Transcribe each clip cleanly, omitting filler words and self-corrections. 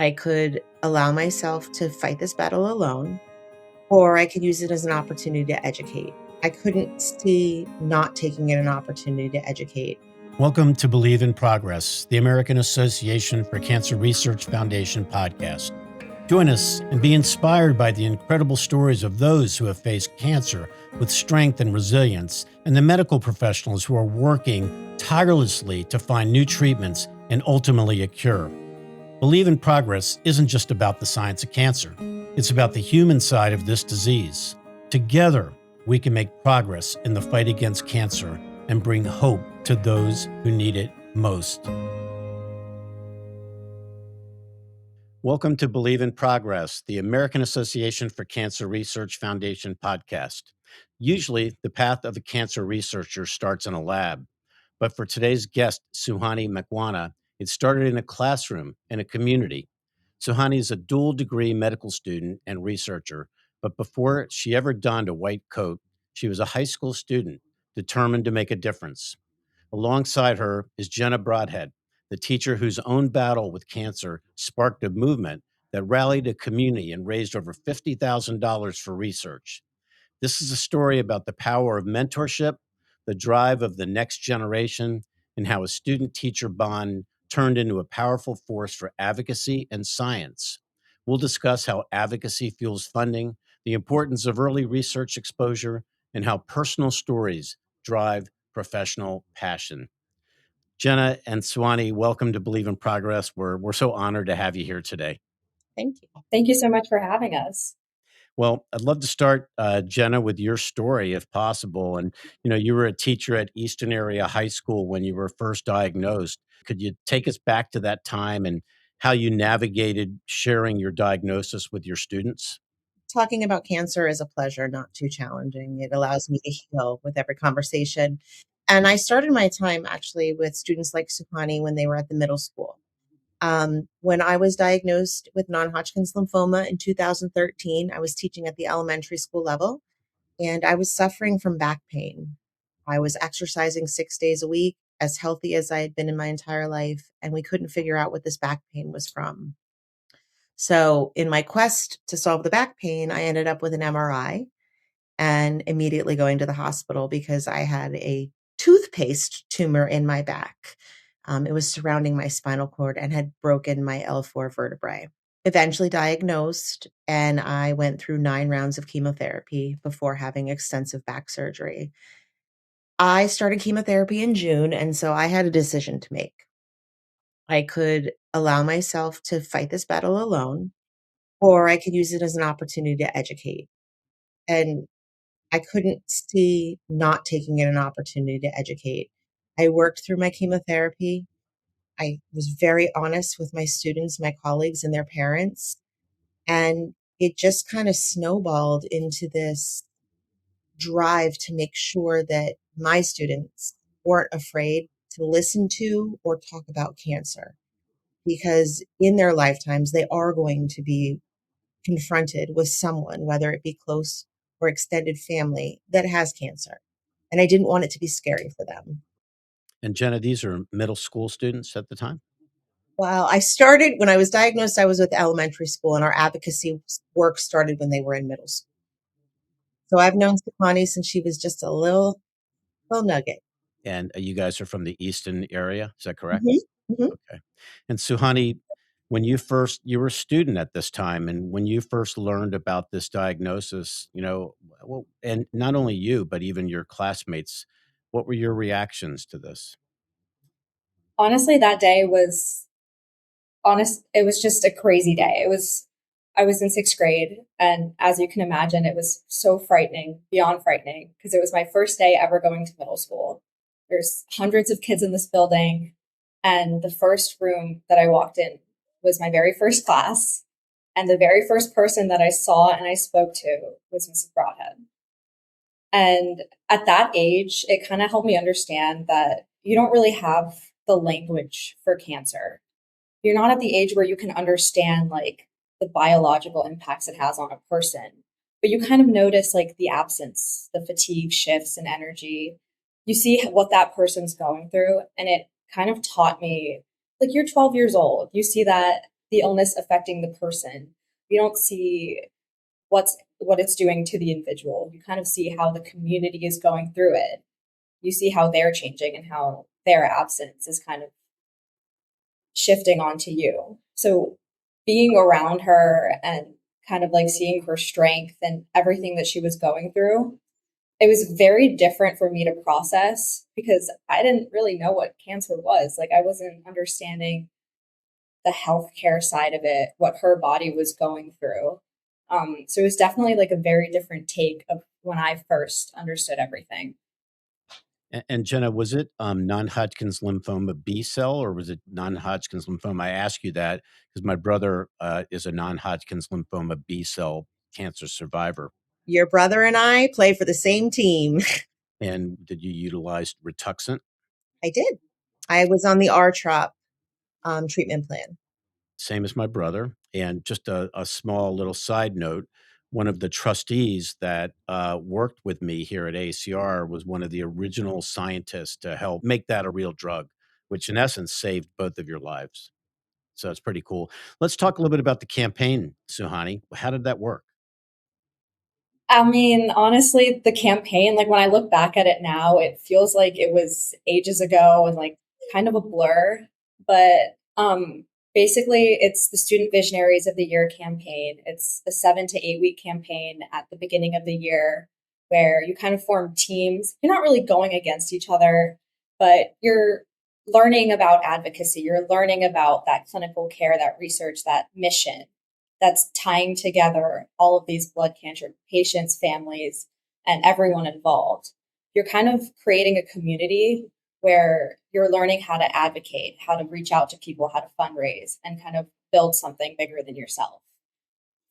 I could allow myself to fight this battle alone, or I could use it as an opportunity to educate. I couldn't see not taking it an opportunity to educate. Welcome to Believe in Progress, the American Association for Cancer Research Foundation podcast. Join us and be inspired by the incredible stories of those who have faced cancer with strength and resilience, and the medical professionals who are working tirelessly to find new treatments and ultimately a cure. Believe in Progress isn't just about the science of cancer. It's about the human side of this disease. Together, we can make progress in the fight against cancer and bring hope to those who need it most. Welcome to Believe in Progress, the American Association for Cancer Research Foundation podcast. Usually, the path of a cancer researcher starts in a lab, but for today's guest, Suani, it started in a classroom in a community. Suani is a dual degree medical student and researcher, but before she ever donned a white coat, she was a high school student determined to make a difference. Alongside her is Jena Brodhead, the teacher whose own battle with cancer sparked a movement that rallied a community and raised over $50,000 for research. This is a story about the power of mentorship, the drive of the next generation, and how a student-teacher bond turned into a powerful force for advocacy and science. We'll discuss how advocacy fuels funding, the importance of early research exposure, and how personal stories drive professional passion. Jenna and Suani, welcome to Believe in Progress. We're so honored to have you here today. Thank you. Thank you so much for having us. Well, I'd love to start, Jenna, with your story, if possible. And, you were a teacher at Easton Area High School when you were first diagnosed. Could you take us back to that time and how you navigated sharing your diagnosis with your students? Talking about cancer is a pleasure, not too challenging. It allows me to heal with every conversation. And I started my time actually with students like Suani when they were at the middle school. When I was diagnosed with non-Hodgkin's lymphoma in 2013, I was teaching at the elementary school level, and I was suffering from back pain. I was exercising 6 days a week, as healthy as I had been in my entire life, and we couldn't figure out what this back pain was from. So, in my quest to solve the back pain, I ended up with an MRI and immediately going to the hospital because I had a toothpaste tumor in my back. It was surrounding my spinal cord and had broken my L4 vertebrae. Eventually diagnosed, and I went through 9 rounds of chemotherapy before having extensive back surgery. I started chemotherapy in June, and so I had a decision to make. I could allow myself to fight this battle alone, or I could use it as an opportunity to educate. And I couldn't see not taking it an opportunity to educate. I worked through my chemotherapy. I was very honest with my students, my colleagues, and their parents. And it just kind of snowballed into this drive to make sure that my students weren't afraid to listen to or talk about cancer, because in their lifetimes, they are going to be confronted with someone, whether it be close or extended family, that has cancer. And I didn't want it to be scary for them. And Jenna, these are middle school students at the time? Well, I started when I was diagnosed, I was with elementary school, and our advocacy work started when they were in middle school. So I've known Suani since she was just a little nugget. And you guys are from the Easton area, is that correct? Mm-hmm. Mm-hmm. Okay. And Suani, when you were a student at this time, and when you first learned about this diagnosis, well, and not only you, but even your classmates, what were your reactions to this? Honestly, that day was it was just a crazy day. I was in 6th grade, and as you can imagine, it was so frightening, beyond frightening, because it was my first day ever going to middle school. There's hundreds of kids in this building, and the first room that I walked in was my very first class, and the very first person that I saw and I spoke to was Mrs. Brodhead. And at that age, it kind of helped me understand that you don't really have the language for cancer. You're not at the age where you can understand like the biological impacts it has on a person, but you kind of notice like the absence, the fatigue, shifts in energy. You see what that person's going through. And it kind of taught me, like, you're 12 years old. You see that the illness affecting the person. You don't see what it's doing to the individual. You kind of see how the community is going through it. You see how they're changing and how their absence is kind of shifting onto you. So being around her and kind of like seeing her strength and everything that she was going through, it was very different for me to process because I didn't really know what cancer was. Like I wasn't understanding the healthcare side of it, what her body was going through. So it was definitely like a very different take of when I first understood everything. And Jenna, was it non-Hodgkin's lymphoma B cell or was it non-Hodgkin's lymphoma? I ask you that because my brother is a non-Hodgkin's lymphoma B cell cancer survivor. Your brother and I play for the same team. And did you utilize Rituxant? I did. I was on the RTROP treatment plan. Same as my brother. And just a small little side note, one of the trustees that worked with me here at ACR was one of the original scientists to help make that a real drug, which in essence saved both of your lives. So it's pretty cool. Let's talk a little bit about the campaign, Suani. How did that work? I mean, honestly, the campaign, like when I look back at it now, it feels like it was ages ago and like kind of a blur. But basically, it's the Student Visionaries of the Year campaign. It's a 7 to 8 week campaign at the beginning of the year where you kind of form teams. You're not really going against each other, but you're learning about advocacy. You're learning about that clinical care, that research, that mission that's tying together all of these blood cancer patients, families, and everyone involved. You're kind of creating a community where you're learning how to advocate, how to reach out to people, how to fundraise, and kind of build something bigger than yourself.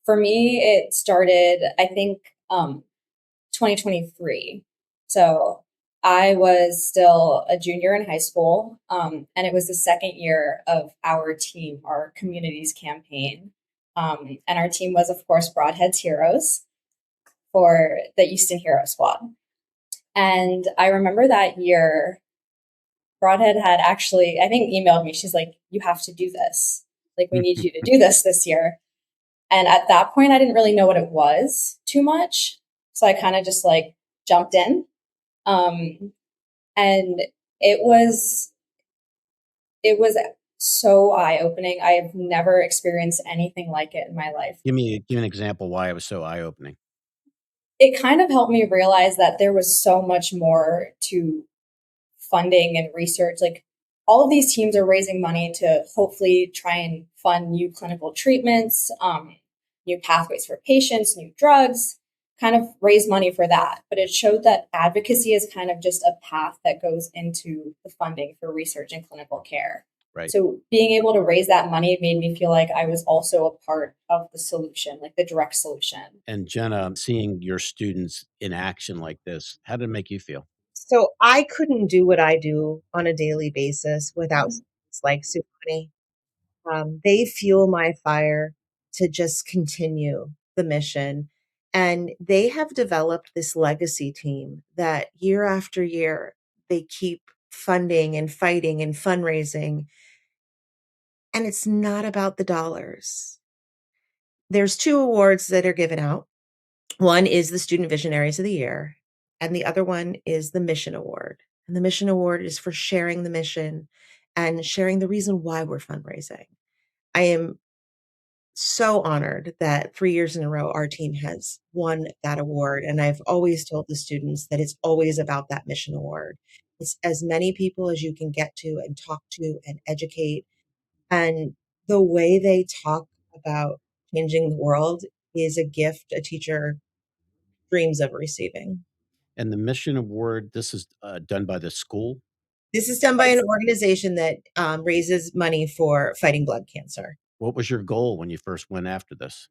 For me, it started, I think, 2023. So I was still a junior in high school, and it was the second year of our team, our communities campaign. And our team was, of course, Brodhead's Heroes for the Easton Hero Squad. And I remember that year, Brodhead had actually, I think, emailed me. She's like, "You have to do this. Like, we need you to do this year." And at that point, I didn't really know what it was too much. So I kind of just like jumped in. And it was so eye-opening. I have never experienced anything like it in my life. Give me an example why it was so eye-opening. It kind of helped me realize that there was so much more to funding and research. Like all of these teams are raising money to hopefully try and fund new clinical treatments, new pathways for patients, new drugs, kind of raise money for that. But it showed that advocacy is kind of just a path that goes into the funding for research and clinical care. Right. So being able to raise that money made me feel like I was also a part of the solution, like the direct solution. And Jenna, seeing your students in action like this, how did it make you feel? So I couldn't do what I do on a daily basis without students like Suani. They fuel my fire to just continue the mission. And they have developed this legacy team that year after year, they keep funding and fighting and fundraising. And it's not about the dollars. There's 2 awards that are given out. One is the Student Visionaries of the Year, and the other one is the Mission Award. And the Mission Award is for sharing the mission and sharing the reason why we're fundraising. I am so honored that 3 years in a row our team has won that award, and I've always told the students that it's always about that Mission Award. It's as many people as you can get to and talk to and educate, and the way they talk about changing the world is a gift a teacher dreams of receiving. And the Mission Award, this is done by the school? This is done by an organization that raises money for fighting blood cancer. What was your goal when you first went after this?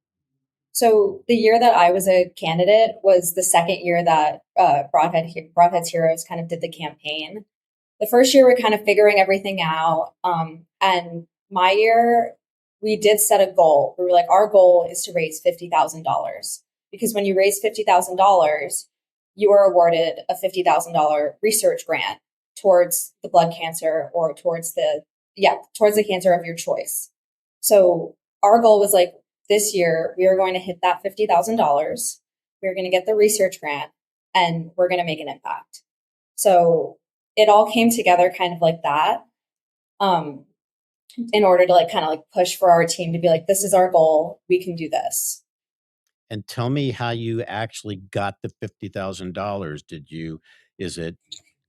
So the year that I was a candidate was the second year that Broadhead's Heroes kind of did the campaign. The first year we're kind of figuring everything out. And my year, we did set a goal. We were like, our goal is to raise $50,000 because when you raise $50,000, you are awarded a $50,000 research grant towards the blood cancer or towards the cancer of your choice. So our goal was like, this year we are going to hit that $50,000. We're going to get the research grant and we're going to make an impact. So it all came together kind of like that. In order to like kind of like push for our team to be like, this is our goal. We can do this. And tell me how you actually got the $50,000. Is it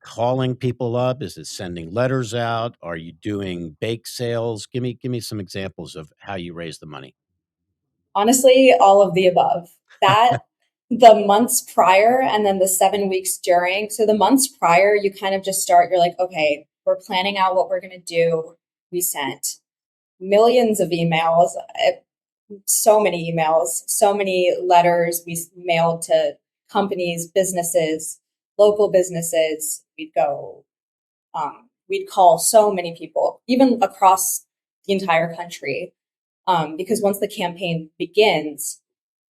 calling people up? Is it sending letters out? Are you doing bake sales? Give me some examples of how you raise the money. Honestly, all of the above. That the months prior and then the 7 weeks during. So the months prior, you kind of just start, you're like, okay, we're planning out what we're going to do. We sent millions of emails, so many emails, so many letters we mailed to companies, businesses, local businesses. We'd call so many people, even across the entire country. Because once the campaign begins,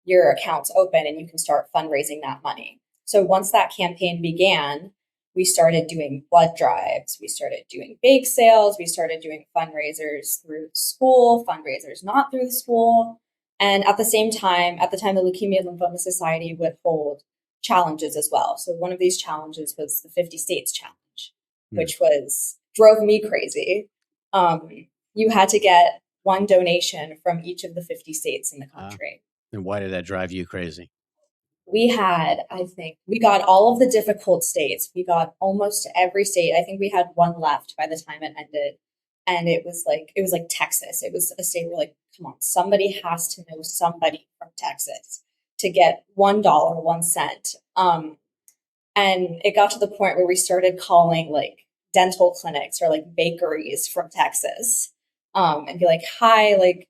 your account's open and you can start fundraising that money. So once that campaign began, we started doing blood drives, we started doing bake sales, we started doing fundraisers through the school, fundraisers not through the school. And at the same time, at the time, the Leukemia and Lymphoma Society would hold challenges as well. So one of these challenges was the 50 States Challenge, which drove me crazy. You had to get one donation from each of the 50 states in the country. And why did that drive you crazy? We got all of the difficult states. We got almost every state. I think we had one left by the time it ended. And it was like Texas. It was a state where like, come on, somebody has to know somebody from Texas to get $1, 1 cent. And it got to the point where we started calling like dental clinics or like bakeries from Texas. And be like, hi, like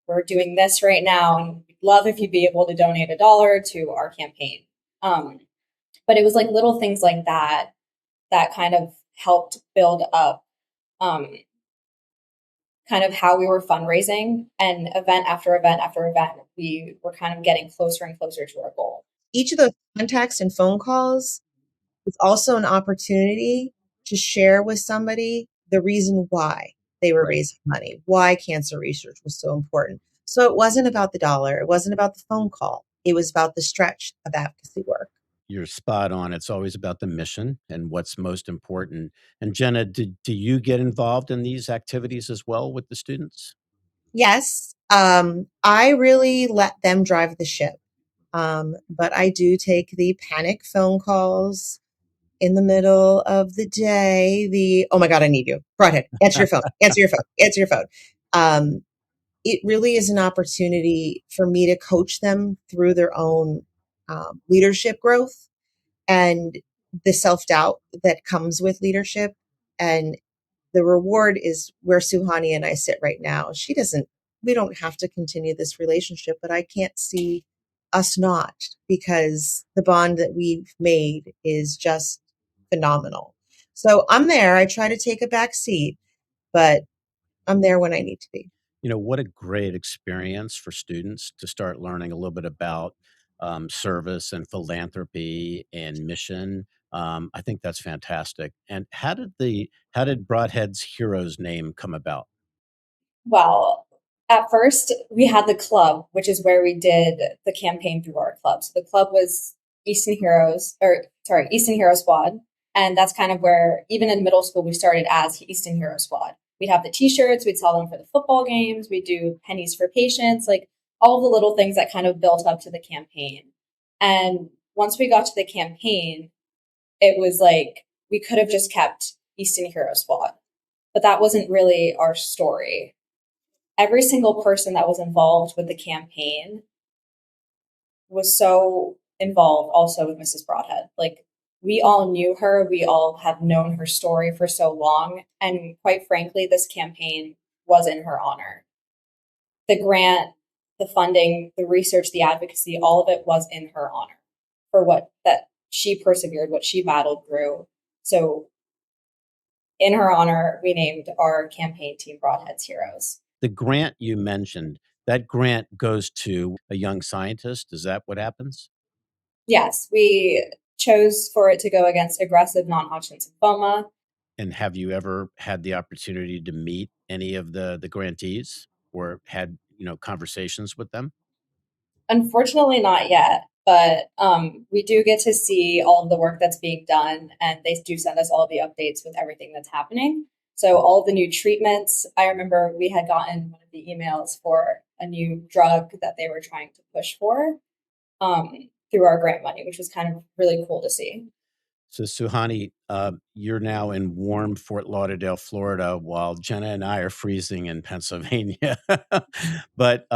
we're doing this right now, and we'd love if you'd be able to donate $1 to our campaign. But it was like little things like that kind of helped build up kind of how we were fundraising, and event after event after event, we were kind of getting closer and closer to our goal. Each of those contacts and phone calls is also an opportunity to share with somebody the reason why they were raising money, why cancer research was so important. So it wasn't about the dollar. It wasn't about the phone call. It was about the stretch of advocacy work. You're spot on. It's always about the mission and what's most important. And Jenna, do you get involved in these activities as well with the students? Yes, I really let them drive the ship. But I do take the panic phone calls in the middle of the day. Oh my God, I need you. Brodhead, answer your phone, answer your phone, answer your phone. It really is an opportunity for me to coach them through their own leadership growth and the self-doubt that comes with leadership. And the reward is where Suani and I sit right now. We don't have to continue this relationship, but I can't see us not, because the bond that we've made is just phenomenal. So I'm there. I try to take a back seat, but I'm there when I need to be. What a great experience for students to start learning a little bit about service and philanthropy and mission. I think that's fantastic. And how did Broadhead's Heroes name come about? Well, at first we had the club, which is where we did the campaign through our club. So the club was Easton Hero Squad. And that's kind of where, even in middle school, we started as Easton Hero Squad. We'd have the t-shirts, we'd sell them for the football games, we'd do pennies for patients, like all the little things that kind of built up to the campaign. And once we got to the campaign, it was like we could have just kept Easton Hero Squad, but that wasn't really our story. Every single person that was involved with the campaign was so involved also with Mrs. Brodhead. Like, we all knew her. We all have known her story for so long. And quite frankly, this campaign was in her honor. The grant, the funding, the research, the advocacy, all of it was in her honor for what that she persevered, what she battled through. So in her honor, we named our campaign team Broadhead's Heroes. The grant you mentioned, that grant goes to a young scientist. Is that what happens? Yes, we chose for it to go against aggressive non-Hodgkin lymphoma. And have you ever had the opportunity to meet any of the grantees, or had conversations with them? Unfortunately, not yet, but we do get to see all of the work that's being done, and they do send us all the updates with everything that's happening. So all of the new treatments, I remember we had gotten one of the emails for a new drug that they were trying to push for through our grant money, which was kind of really cool to see. So, Suani, you're now in warm Fort Lauderdale, Florida, while Jenna and I are freezing in Pennsylvania. But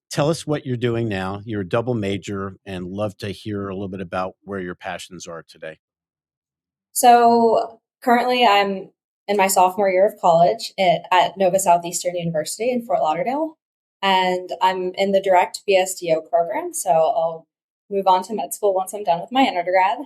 tell us what you're doing now. You're a double major, and love to hear a little bit about where your passions are today. So currently, I'm in my sophomore year of college at Nova Southeastern University in Fort Lauderdale, and I'm in the direct BSDO program. So I'll move on to med school once I'm done with my undergrad.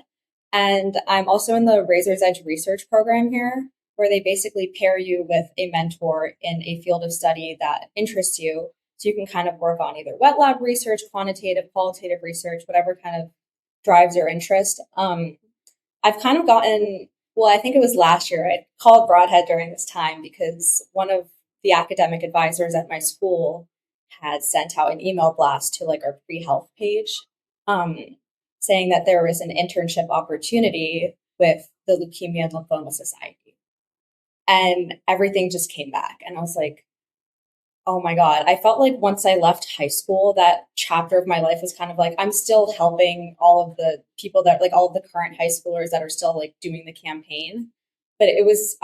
And I'm also in the Razor's Edge research program here, where they basically pair you with a mentor in a field of study that interests you. So you can kind of work on either wet lab research, quantitative, qualitative research, whatever kind of drives your interest. I've kind of gotten, well, I think it was last year, I called Brodhead during this time because one of the academic advisors at my school had sent out an email blast to like our pre-health page, um, saying that there was an internship opportunity with the Leukemia and Lymphoma Society. And everything just came back. And I was like, oh my God. I felt like once I left high school, that chapter of my life was kind of like, I'm still helping all of the people that, like, all of the current high schoolers that are still like doing the campaign. But I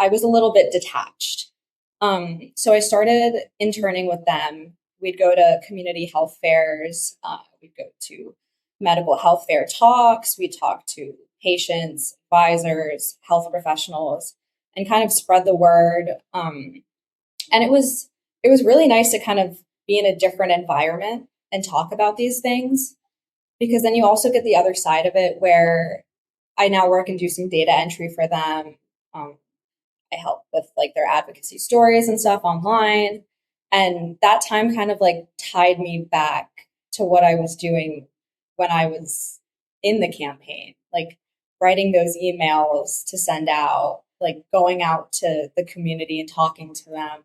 was a little bit detached. So I started interning with them. We'd go to community health fairs. We'd go to medical health fair talks. We'd talk to patients, advisors, health professionals, and kind of spread the word. And it was really nice to kind of be in a different environment and talk about these things, because then you also get the other side of it where I now work and do some data entry for them. I help with like their advocacy stories and stuff online. And that time kind of like tied me back to what I was doing when I was in the campaign, like writing those emails to send out, like going out to the community and talking to them.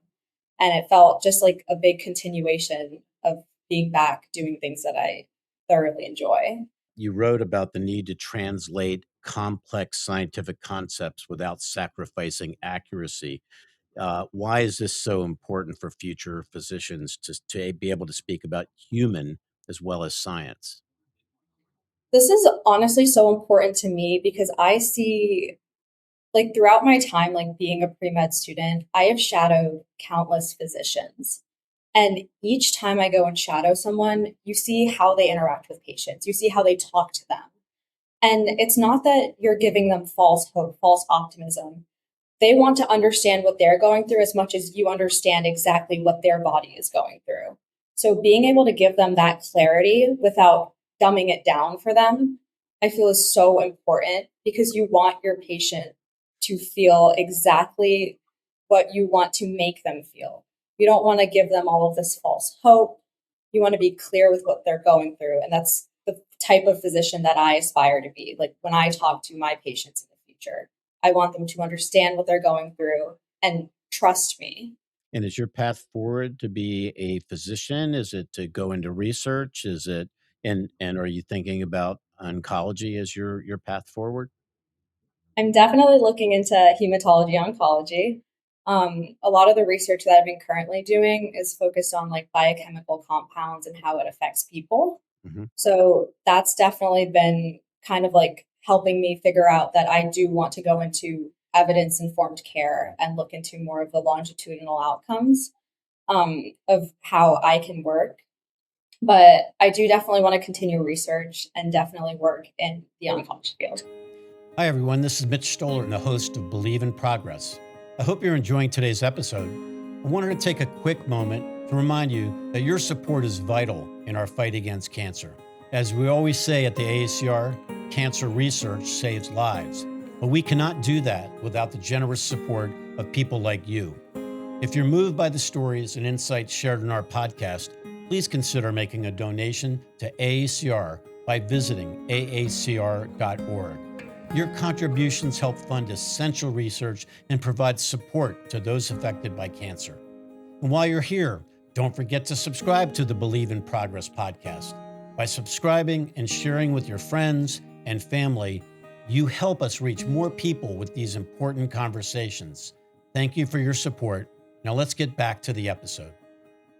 And it felt just like a big continuation of being back doing things that I thoroughly enjoy. You wrote about the need to translate complex scientific concepts without sacrificing accuracy. Why is this so important for future physicians to be able to speak about human as well as science? This is honestly so important to me because I see, like, throughout my time, like being a pre-med student, I have shadowed countless physicians. And each time I go and shadow someone, you see how they interact with patients, you see how they talk to them. And it's not that you're giving them false hope, false optimism. They want to understand what they're going through as much as you understand exactly what their body is going through. So being able to give them that clarity without dumbing it down for them, I feel is so important, because you want your patient to feel exactly what you want to make them feel. You don't want to give them all of this false hope. You want to be clear with what they're going through. And that's the type of physician that I aspire to be. Like when I talk to my patients in the future, I want them to understand what they're going through and trust me. And is your path forward to be a physician? Is it to go into research? Is it and are you thinking about oncology as your path forward? I'm definitely looking into hematology oncology. A lot of the research that I've been currently doing is focused on like biochemical compounds and how it affects people. Hmm. So that's definitely been kind of like helping me figure out that I do want to go into evidence informed care and look into more of the longitudinal outcomes of how I can work. But I do definitely want to continue research and definitely work in the oncology field. Hi, everyone. This is Mitch Stoller, the host of Believe in Progress. I hope you're enjoying today's episode. I wanted to take a quick moment to remind you that your support is vital in our fight against cancer. As we always say at the AACR, cancer research saves lives, but we cannot do that without the generous support of people like you. If you're moved by the stories and insights shared in our podcast, please consider making a donation to AACR by visiting aacr.org. Your contributions help fund essential research and provide support to those affected by cancer. And while you're here, Don't forget to subscribe to the Believe in Progress podcast. By subscribing and sharing with your friends and family, you help us reach more people with these important conversations. Thank you for your support. Now let's get back to the episode.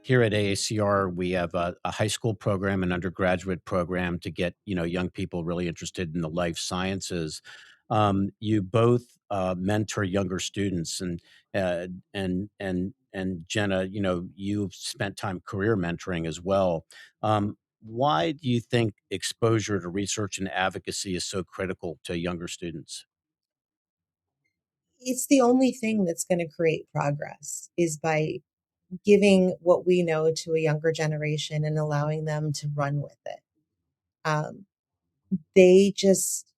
Here at AACR, we have a high school program, an undergraduate program to get young people really interested in the life sciences. You both mentor younger students, uh, and Jenna, you've spent time career mentoring as well. Why do you think exposure to research and advocacy is so critical to younger students? It's the only thing that's going to create progress is by giving what we know to a younger generation and allowing them to run with it. Um, they just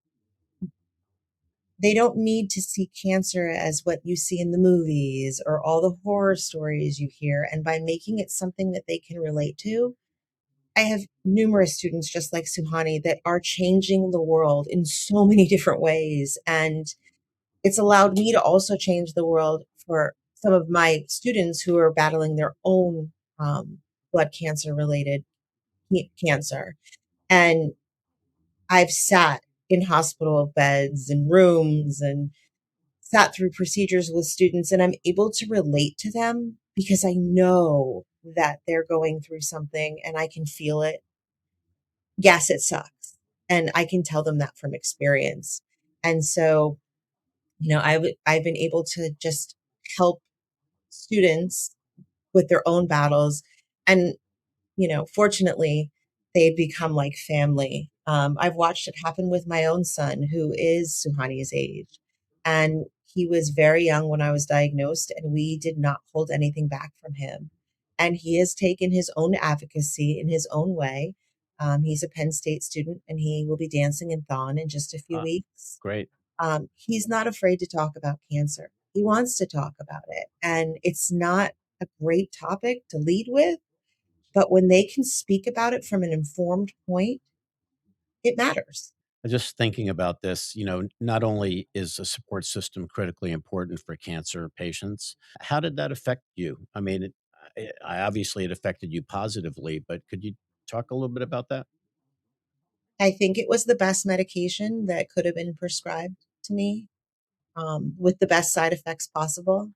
they don't need to see cancer as what you see in the movies or all the horror stories you hear. And by making it something that they can relate to, I have numerous students just like Suhani that are changing the world in so many different ways. And it's allowed me to also change the world for some of my students who are battling their own blood cancer related cancer. And I've sat in hospital beds and rooms and sat through procedures with students, and I'm able to relate to them because I know that they're going through something and I can feel it. Yes, it sucks. And I can tell them that from experience. And so, I've been able to just help students with their own battles. And fortunately, they become like family. I've watched it happen with my own son, who is Suhani's age. And he was very young when I was diagnosed, and we did not hold anything back from him. And he has taken his own advocacy in his own way. He's a Penn State student, and he will be dancing in Thon in just a few weeks. Great. He's not afraid to talk about cancer. He wants to talk about it. And it's not a great topic to lead with, but when they can speak about it from an informed point, it matters. Just thinking about this, not only is a support system critically important for cancer patients, how did that affect you? I mean, obviously it affected you positively, but could you talk a little bit about that? I think it was the best medication that could have been prescribed to me, with the best side effects possible.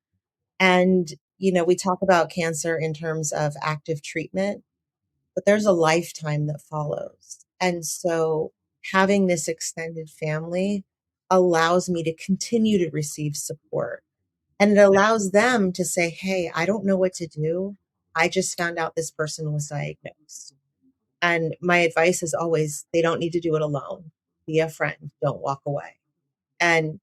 And, we talk about cancer in terms of active treatment, but there's a lifetime that follows. And so having this extended family allows me to continue to receive support. And it allows them to say, hey, I don't know what to do. I just found out this person was diagnosed. And my advice is always they don't need to do it alone. Be a friend, don't walk away. And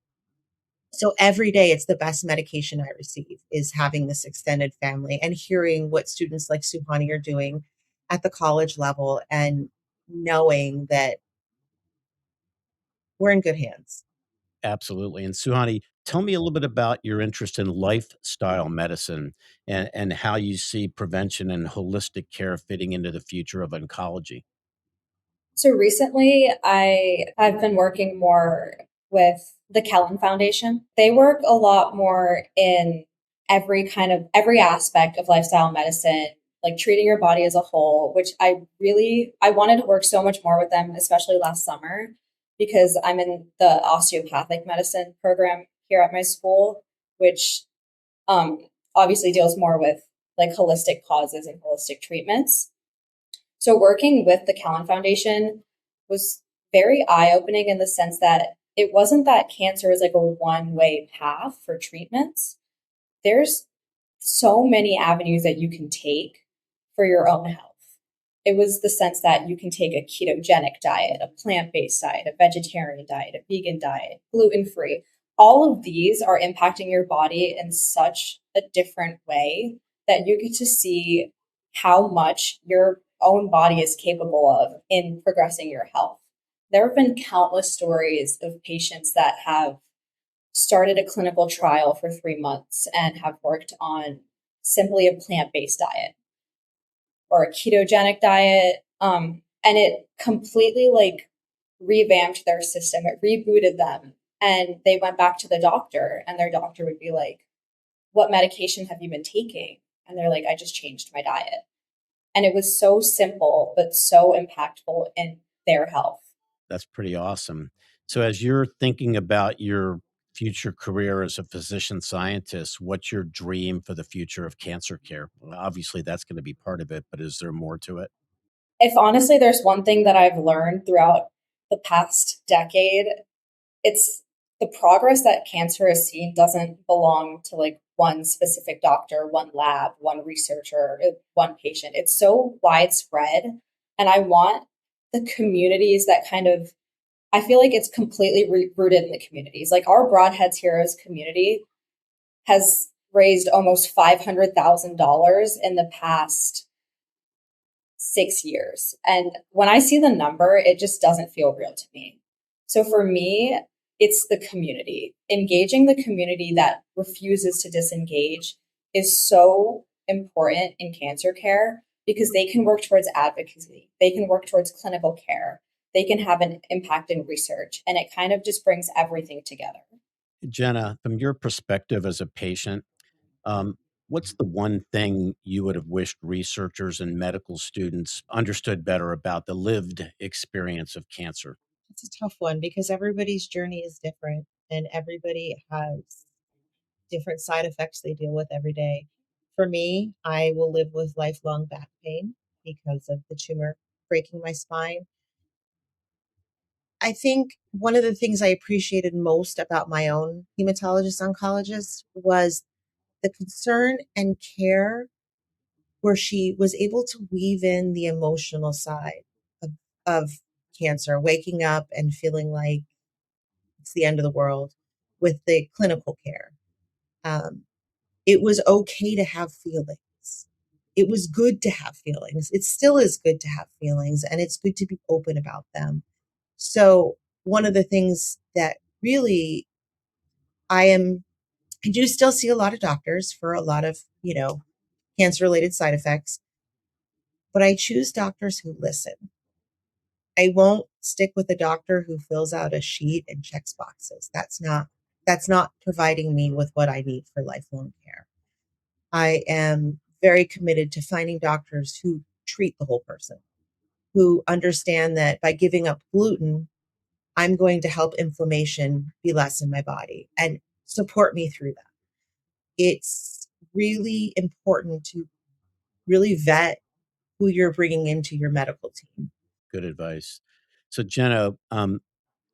so every day it's the best medication I receive is having this extended family and hearing what students like Suhani are doing at the college level and knowing that we're in good hands. Absolutely. And Suhani, tell me a little bit about your interest in lifestyle medicine and how you see prevention and holistic care fitting into the future of oncology. So recently, I've been working more with the Kellen Foundation. They work a lot more in every aspect of lifestyle medicine, like treating your body as a whole, which I wanted to work so much more with them, especially last summer, because I'm in the osteopathic medicine program here at my school, which obviously deals more with like holistic causes and holistic treatments. So working with the Callan Foundation was very eye-opening in the sense that it wasn't that cancer is like a one-way path for treatments. There's so many avenues that you can take for your own health. It was the sense that you can take a ketogenic diet, a plant-based diet, a vegetarian diet, a vegan diet, gluten-free. All of these are impacting your body in such a different way that you get to see how much your own body is capable of in progressing your health. There have been countless stories of patients that have started a clinical trial for 3 months and have worked on simply a plant-based diet or a ketogenic diet. And it completely like revamped their system. It rebooted them. And they went back to the doctor, and their doctor would be like, what medication have you been taking? And they're like, I just changed my diet. And it was so simple, but so impactful in their health. That's pretty awesome. So as you're thinking about your future career as a physician scientist, what's your dream for the future of cancer care? Well, obviously that's going to be part of it, but is there more to it? If honestly, there's one thing that I've learned throughout the past decade, it's the progress that cancer has seen doesn't belong to like one specific doctor, one lab, one researcher, one patient. It's so widespread. And I want the communities that kind of, I feel like it's completely rooted in the communities. Like our Broadheads Heroes community has raised almost $500,000 in the past 6 years. And when I see the number, it just doesn't feel real to me. So for me, it's the community. Engaging the community that refuses to disengage is so important in cancer care because they can work towards advocacy, they can work towards clinical care, they can have an impact in research, and it kind of just brings everything together. Jenna, from your perspective as a patient, um, what's the one thing you would have wished researchers and medical students understood better about the lived experience of cancer? It's a tough one because everybody's journey is different and everybody has different side effects they deal with every day. For me, I will live with lifelong back pain because of the tumor breaking my spine. I think one of the things I appreciated most about my own hematologist oncologist was the concern and care where she was able to weave in the emotional side of cancer, waking up and feeling like it's the end of the world with the clinical care. Um, it was okay to have feelings. It was good to have feelings. It still is good to have feelings, and it's good to be open about them. So, one of the things that really I am, I do still see a lot of doctors for a lot of, cancer related side effects, but I choose doctors who listen. I won't stick with a doctor who fills out a sheet and checks boxes. That's not providing me with what I need for lifelong care. I am very committed to finding doctors who treat the whole person, who understand that by giving up gluten, I'm going to help inflammation be less in my body and support me through that. It's really important to really vet who you're bringing into your medical team. Good advice. So, Jenna,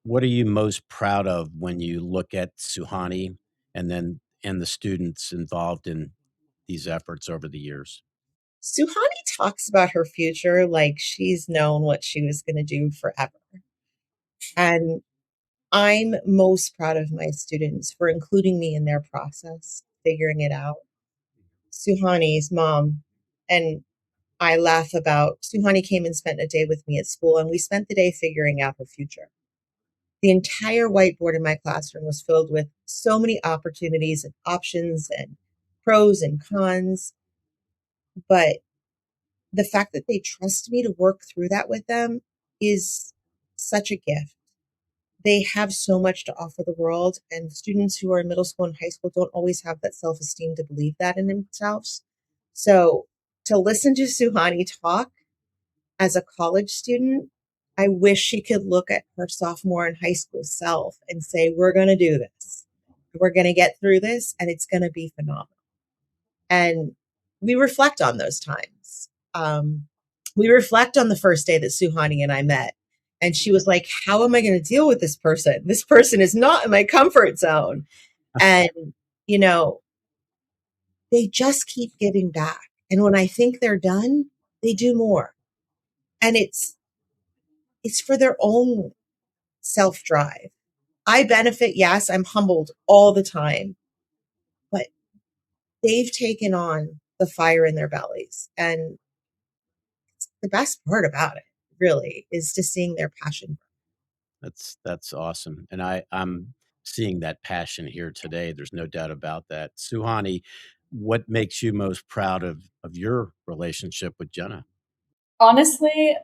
what are you most proud of when you look at Suhani and the students involved in these efforts over the years? Suhani talks about her future like she's known what she was going to do forever. And I'm most proud of my students for including me in their process, figuring it out. Suhani's mom and I laugh about Suhani came and spent a day with me at school, and we spent the day figuring out her future. The entire whiteboard in my classroom was filled with so many opportunities and options and pros and cons. But the fact that they trust me to work through that with them is such a gift. They have so much to offer the world, and students who are in middle school and high school don't always have that self-esteem to believe that in themselves. So to listen to Suhani talk as a college student, I wish she could look at her sophomore and high school self and say, we're going to do this. We're going to get through this, and it's going to be phenomenal. And we reflect on those times. We reflect on the first day that Suhani and I met. And she was like, how am I going to deal with this person? This person is not in my comfort zone. And, you know, they just keep giving back. And when I think they're done, they do more. And it's for their own self drive. I benefit, yes, I'm humbled all the time, but they've taken on the fire in their bellies. And the best part about it, really, is just seeing their passion. That's awesome, and I'm seeing that passion here today. There's no doubt about that. Suhani, what makes you most proud of your relationship with Jenna? Honestly,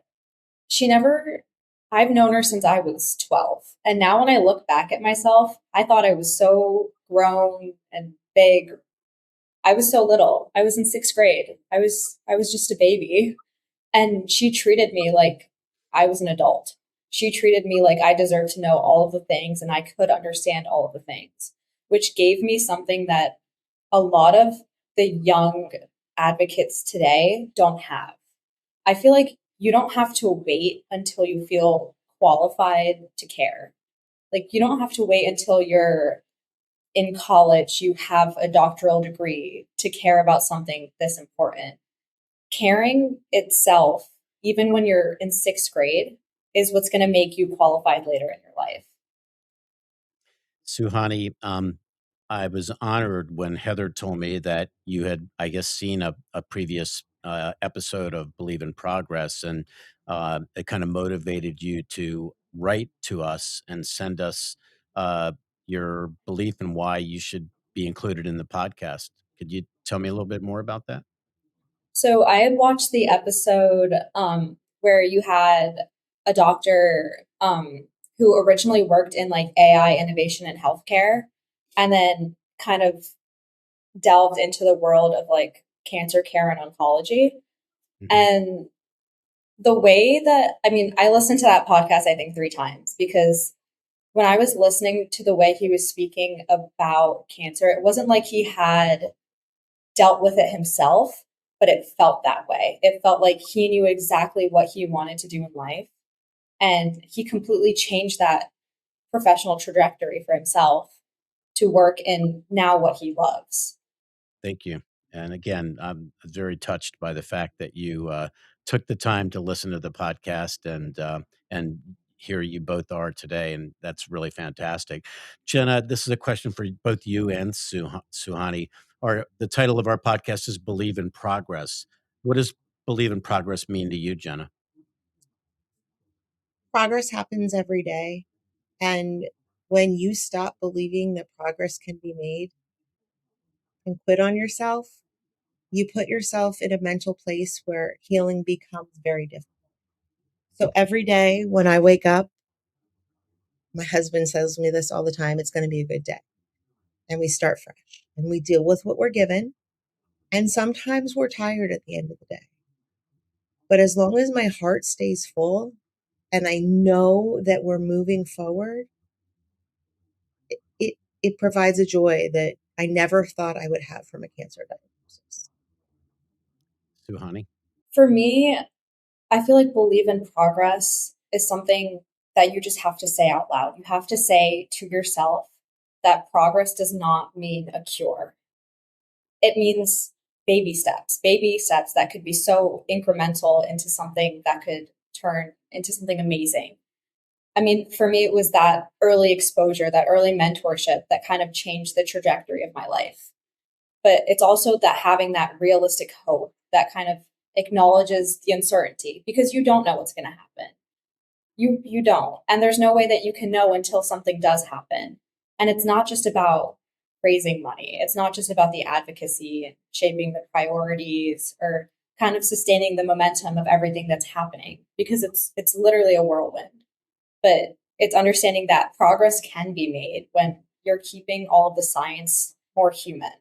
she never, I've known her since I was 12. And now when I look back at myself, I thought I was so grown and big I was so little. I was in 6th grade. I was just a baby. And she treated me like I was an adult. She treated me like I deserved to know all of the things and I could understand all of the things, which gave me something that a lot of the young advocates today don't have. I feel like you don't have to wait until you feel qualified to care. Like, you don't have to wait until you're in college, you have a doctoral degree to care about something this important. Caring itself, even when you're in 6th grade, is what's going to make you qualified later in your life. Suani, I was honored when Heather told me that you had, I guess, seen a previous episode of Believe in Progress, and it kind of motivated you to write to us and send us uh, your belief in why you should be included in the podcast. Could you tell me a little bit more about that? So I had watched the episode where you had a doctor who originally worked in like AI innovation in healthcare and then kind of delved into the world of like cancer care and oncology. Mhm. And the way that, I mean, I listened to that podcast, I think 3 times, because when I was listening to the way he was speaking about cancer, it wasn't like he had dealt with it himself, but it felt that way. It felt like he knew exactly what he wanted to do in life. And he completely changed that professional trajectory for himself to work in now what he loves. Thank you. And again, I'm very touched by the fact that you took the time to listen to the podcast, and here you both are today, and that's really fantastic. Jenna, this is a question for both you and Suhani. The title of our podcast is Believe in Progress. What does Believe in Progress mean to you, Jenna? Progress happens every day. And when you stop believing that progress can be made and quit on yourself, you put yourself in a mental place where healing becomes very difficult. So every day when I wake up, my husband says to me this all the time, it's going to be a good day. And we start fresh and we deal with what we're given. And sometimes we're tired at the end of the day. But as long as my heart stays full and I know that we're moving forward, it provides a joy that I never thought I would have from a cancer diagnosis. Suhani? For me, I feel like believe in progress is something that you just have to say out loud. You have to say to yourself that progress does not mean a cure. It means baby steps that could be so incremental into something that could turn into something amazing. I mean, for me, it was that early exposure, that early mentorship that kind of changed the trajectory of my life. But it's also that having that realistic hope that kind of acknowledges the uncertainty because you don't know what's going to happen. You don't. And there's no way that you can know until something does happen. And it's not just about raising money. It's not just about the advocacy and shaping the priorities or kind of sustaining the momentum of everything that's happening because it's literally a whirlwind. But it's understanding that progress can be made when you're keeping all of the science more human.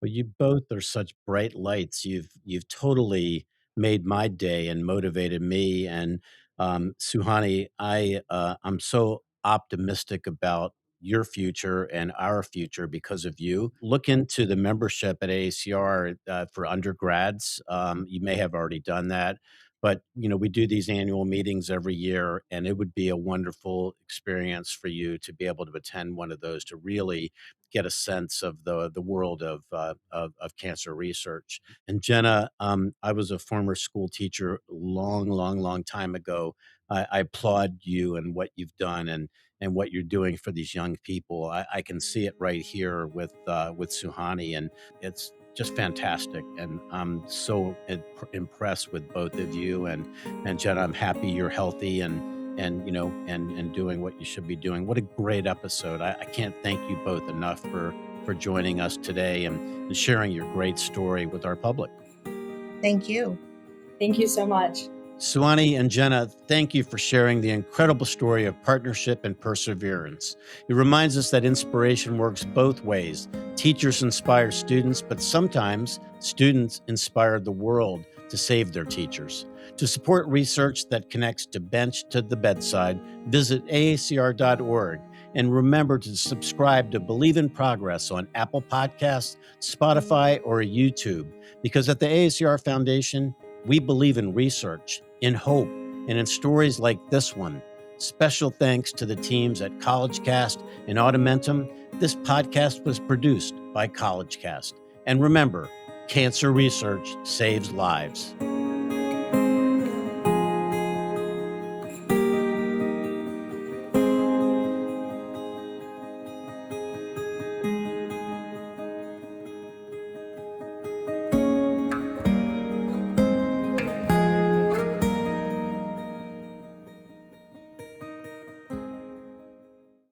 Well, you both are such bright lights. You've totally made my day and motivated me. And Suhani, I'm so optimistic about your future and our future because of you. Look into the membership at AACR for undergrads. You may have already done that, but we do these annual meetings every year, and it would be a wonderful experience for you to be able to attend one of those to really get a sense of the world of cancer research. And Jenna, I was a former school teacher long, long, long time ago. I applaud you and what you've done and what you're doing for these young people. I can see it right here with Suhani, and it's just fantastic. And I'm so impressed with both of you. And Jenna, I'm happy you're healthy and doing what you should be doing. What a great episode. I can't thank you both enough for joining us today and sharing your great story with our public. Thank you. Thank you so much. Suani and Jenna, thank you for sharing the incredible story of partnership and perseverance. It reminds us that inspiration works both ways. Teachers inspire students, but sometimes students inspire the world to save their teachers. To support research that connects to bench to the bedside, visit aacr.org. And remember to subscribe to Believe in Progress on Apple Podcasts, Spotify, or YouTube, because at the AACR Foundation, we believe in research, in hope, and in stories like this one. Special thanks to the teams at CollegeCast and Automentum. This podcast was produced by CollegeCast. And remember, cancer research saves lives.